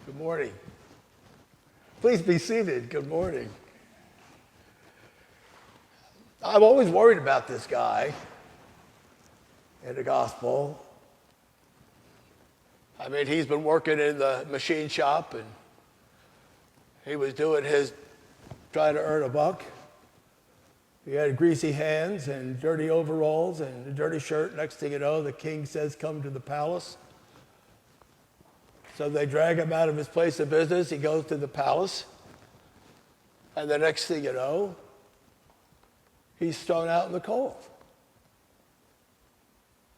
Good morning. Please be seated. Good morning. I'm always worried about this guy in the gospel. I mean, he's been working in the machine shop and he was doing trying to earn a buck. He had greasy hands and dirty overalls and a dirty shirt. Next thing you know, the king says, "Come to the palace." So they drag him out of his place of business. He goes to the palace. And the next thing you know, he's thrown out in the cold.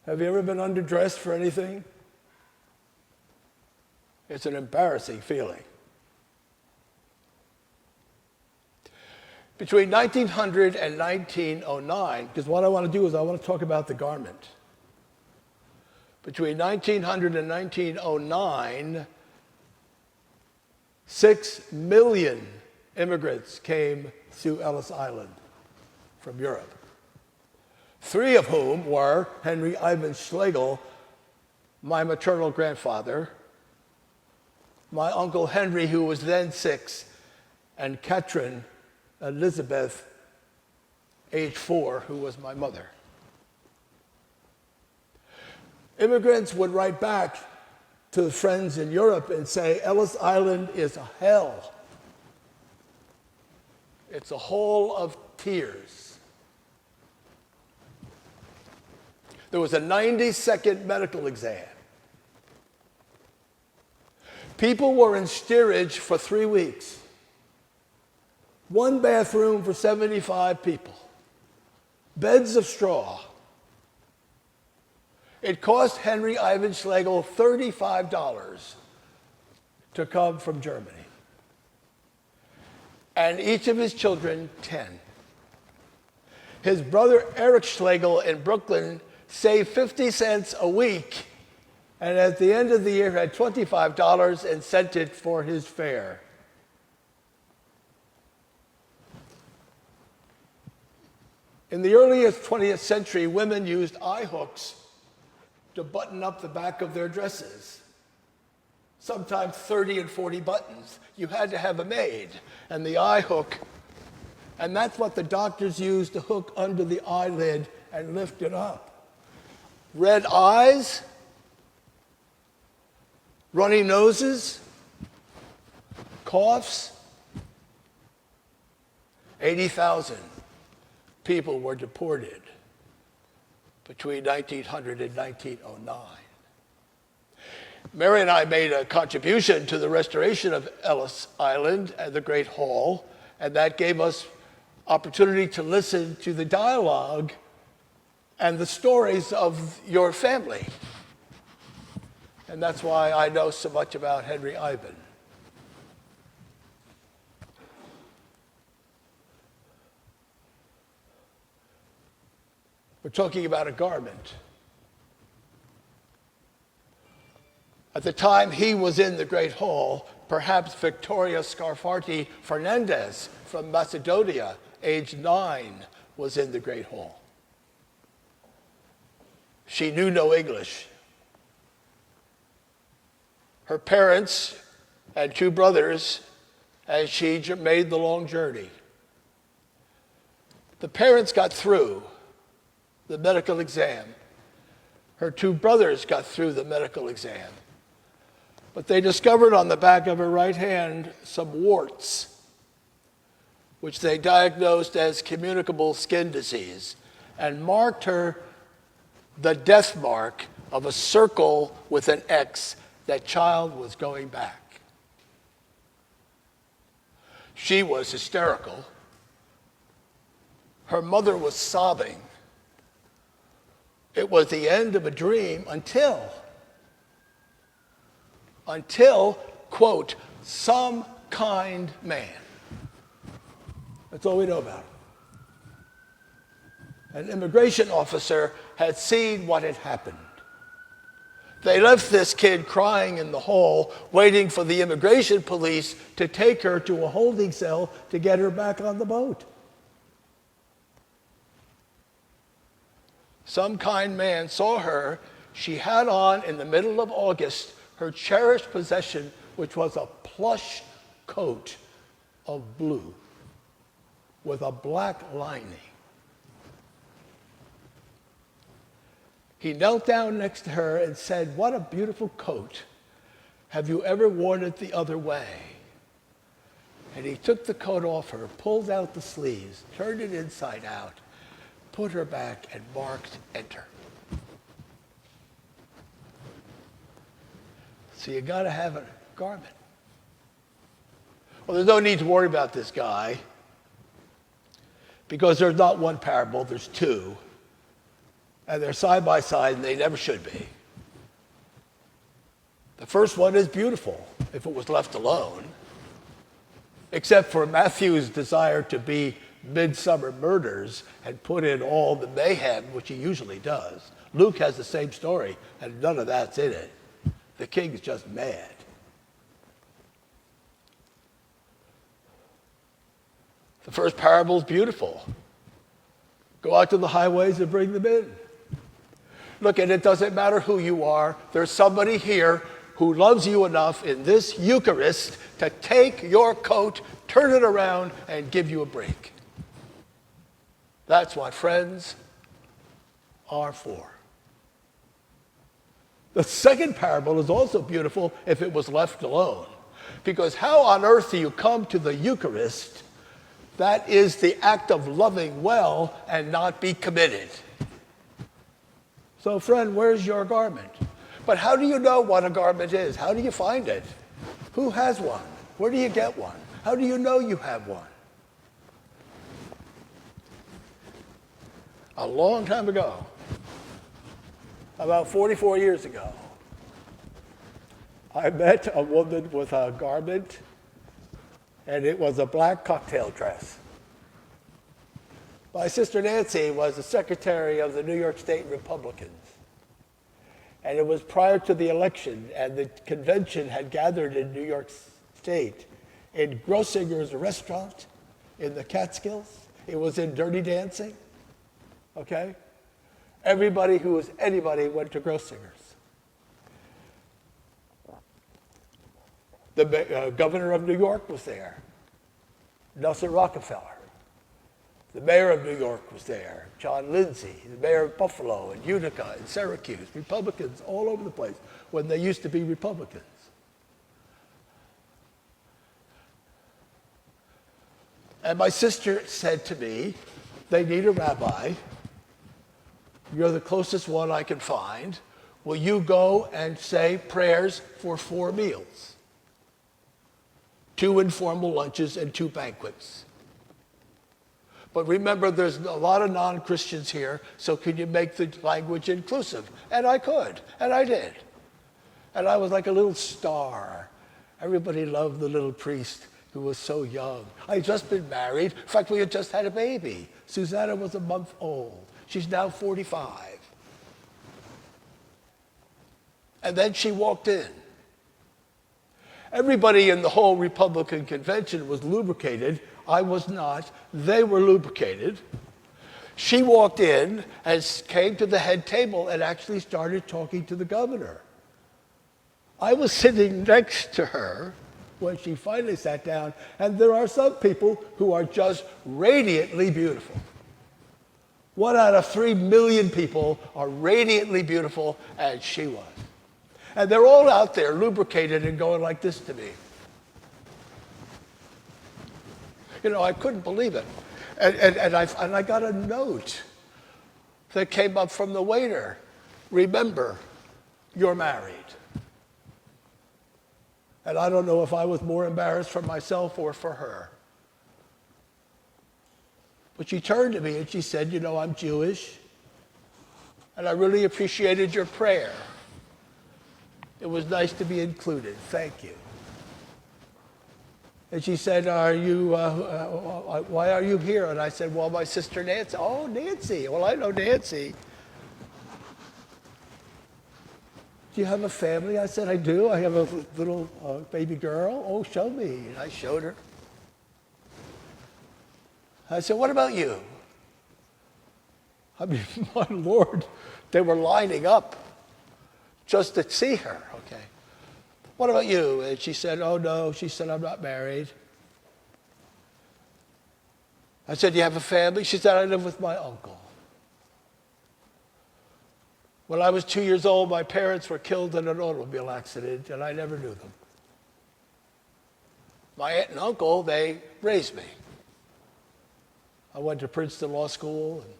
Have you ever been underdressed for anything? It's an embarrassing feeling. Between 1900 and 1909, because what I want to do is I want to talk about the garment. Between 1900 and 1909, 6 million immigrants came through Ellis Island from Europe. 3 of whom were Henry Ivan Schlegel, my maternal grandfather, my Uncle Henry, who was then 6, and Katrin Elizabeth, age 4, who was my mother. Immigrants would write back to friends in Europe and say, Ellis Island is a hell. It's a hole of tears. There was a 90-second medical exam. People were in steerage for 3 weeks. 1 bathroom for 75 people. Beds of straw. It cost Henry Ivan Schlegel $35 to come from Germany. And each of his children, 10. His brother Eric Schlegel in Brooklyn saved 50 cents a week, and at the end of the year had $25 and sent it for his fare. In the earliest 20th century, women used eye hooks to button up the back of their dresses. Sometimes 30 and 40 buttons. You had to have a maid. And the eye hook, and that's what the doctors used to hook under the eyelid and lift it up. Red eyes, runny noses, coughs. 80,000 people were deported between 1900 and 1909. Mary and I made a contribution to the restoration of Ellis Island and the Great Hall, and that gave us opportunity to listen to the dialogue and the stories of your family. And that's why I know so much about Henry Ivan. We're talking about a garment. At the time he was in the Great Hall, perhaps Victoria Scarfatti Fernandez from Macedonia, age 9, was in the Great Hall. She knew no English. Her parents and 2 brothers, and she made the long journey. The parents got through the medical exam. Her 2 brothers got through the medical exam. But they discovered on the back of her right hand some warts, which they diagnosed as communicable skin disease, and marked her the death mark of a circle with an X. That child was going back. She was hysterical. Her mother was sobbing. It was the end of a dream until, quote, some kind man. That's all we know about him. An immigration officer had seen what had happened. They left this kid crying in the hall, waiting for the immigration police to take her to a holding cell to get her back on the boat. Some kind man saw her. She had on, in the middle of August, her cherished possession, which was a plush coat of blue with a black lining. He knelt down next to her and said, "What a beautiful coat. Have you ever worn it the other way?" And he took the coat off her, pulled out the sleeves, turned it inside out, put her back, and marked enter. So you got to have a garment. Well, there's no need to worry about this guy because there's not one parable, there's two. And they're side by side, and they never should be. The first one is beautiful if it was left alone, except for Matthew's desire to be Midsummer Murders and put in all the mayhem, which he usually does. Luke has the same story, and none of that's in it. The king's just mad. The first parable is beautiful. Go out to the highways and bring them in. Look, and it doesn't matter who you are. There's somebody here who loves you enough in this Eucharist to take your coat, turn it around, and give you a break. That's what friends are for. The second parable is also beautiful if it was left alone. Because how on earth do you come to the Eucharist? That is the act of loving well and not be committed. So friend, where's your garment? But how do you know what a garment is? How do you find it? Who has one? Where do you get one? How do you know you have one? A long time ago, about 44 years ago, I met a woman with a garment, and it was a black cocktail dress. My sister Nancy was the secretary of the New York State Republicans. And it was prior to the election, and the convention had gathered in New York State in Grossinger's restaurant in the Catskills. It was in Dirty Dancing, okay? Everybody who was anybody went to Grossinger's. The governor of New York was there, Nelson Rockefeller. The mayor of New York was there, John Lindsay, the mayor of Buffalo and Utica and Syracuse, Republicans all over the place when they used to be Republicans. And my sister said to me, they need a rabbi. You're the closest one I can find. Will you go and say prayers for 4 meals? 2 informal lunches and 2 banquets. But remember, there's a lot of non-Christians here, so can you make the language inclusive? And I could, and I did. And I was like a little star. Everybody loved the little priest who was so young. I had just been married. In fact, we had just had a baby. Susanna was a month old. She's now 45. And then she walked in. Everybody in the whole Republican convention was lubricated. I was not. They were lubricated. She walked in and came to the head table and actually started talking to the governor. I was sitting next to her when she finally sat down, and there are some people who are just radiantly beautiful. 1 out of 3 million people are radiantly beautiful, and she was. And they're all out there lubricated and going like this to me. You know, I couldn't believe it. And I got a note that came up from the waiter. Remember, you're married. And I don't know if I was more embarrassed for myself or for her. But she turned to me and she said, you know, I'm Jewish, and I really appreciated your prayer. It was nice to be included. Thank you. And she said, why are you here? And I said, well, my sister Nancy. Oh, Nancy. Well, I know Nancy. Do you have a family? I said, I do. I have a little baby girl. Oh, show me. And I showed her. I said, what about you? I mean, my Lord, they were lining up just to see her, okay? what about you? And she said, oh, no. She said, I'm not married. I said, do you have a family? She said, I live with my uncle. When I was 2 years old, my parents were killed in an automobile accident, and I never knew them. My aunt and uncle, they raised me. I went to Princeton Law School, and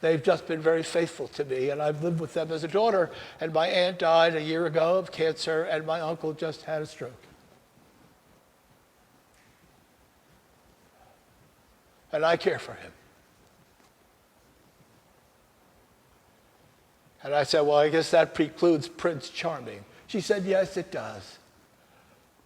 they've just been very faithful to me, and I've lived with them as a daughter. And my aunt died a year ago of cancer, and my uncle just had a stroke. And I care for him. And I said, well, I guess that precludes Prince Charming. She said, yes, it does.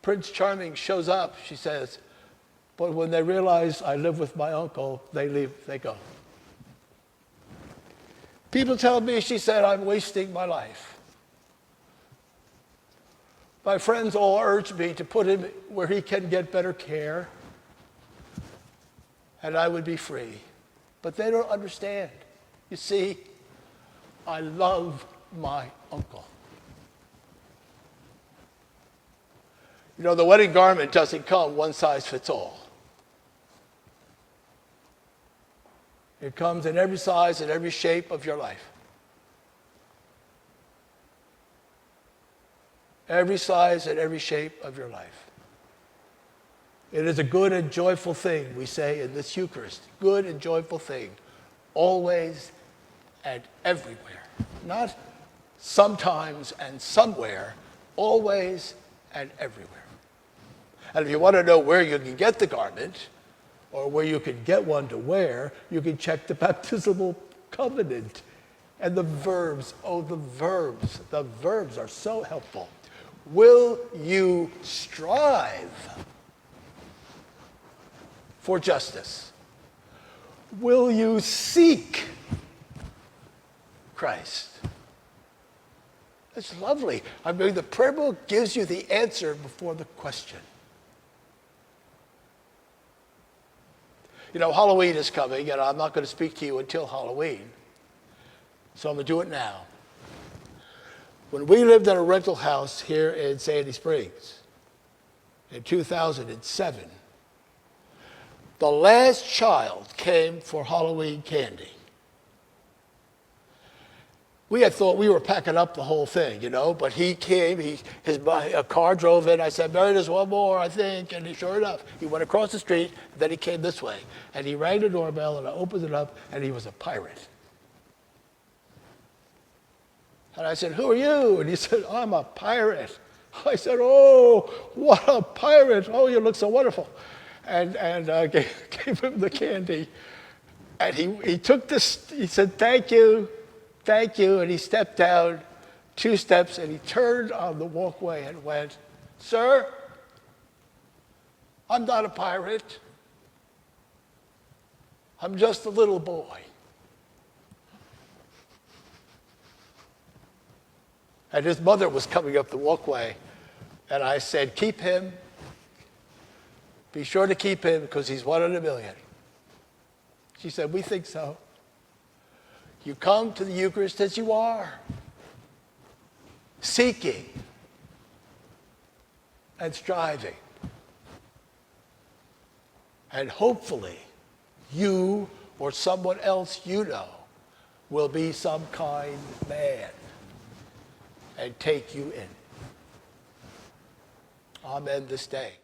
Prince Charming shows up, she says, but when they realize I live with my uncle, they leave, they go. People tell me, she said, I'm wasting my life. My friends all urge me to put him where he can get better care, and I would be free. But they don't understand. You see, I love my uncle. You know, the wedding garment doesn't come one size fits all. It comes in every size and every shape of your life. Every size and every shape of your life. It is a good and joyful thing, we say in this Eucharist. Good and joyful thing. Always and everywhere. Not sometimes and somewhere. Always and everywhere. And if you want to know where you can get the garment, or where you can get one to wear, you can check the baptismal covenant. And the verbs, oh, the verbs are so helpful. Will you strive for justice? Will you seek Christ? That's lovely. I mean, the prayer book gives you the answer before the question. You know, Halloween is coming, and I'm not going to speak to you until Halloween. So I'm going to do it now. When we lived in a rental house here in Sandy Springs in 2007, the last child came for Halloween candy. We had thought we were packing up the whole thing, you know, but he came, a car drove in. I said, Mary, there's one more, I think. And sure enough, he went across the street, then he came this way. And he rang the doorbell, and I opened it up, and he was a pirate. And I said, who are you? And he said, I'm a pirate. I said, oh, what a pirate. Oh, you look so wonderful. And I gave him the candy. And he took this, he said, thank you. Thank you. And he stepped down 2 steps, and he turned on the walkway and went, sir, I'm not a pirate. I'm just a little boy. And his mother was coming up the walkway, and I said, keep him. Be sure to keep him, because he's 1 in a million. She said, we think so. You come to the Eucharist as you are, seeking and striving. And hopefully, you or someone else you know will be some kind man and take you in. Amen this day.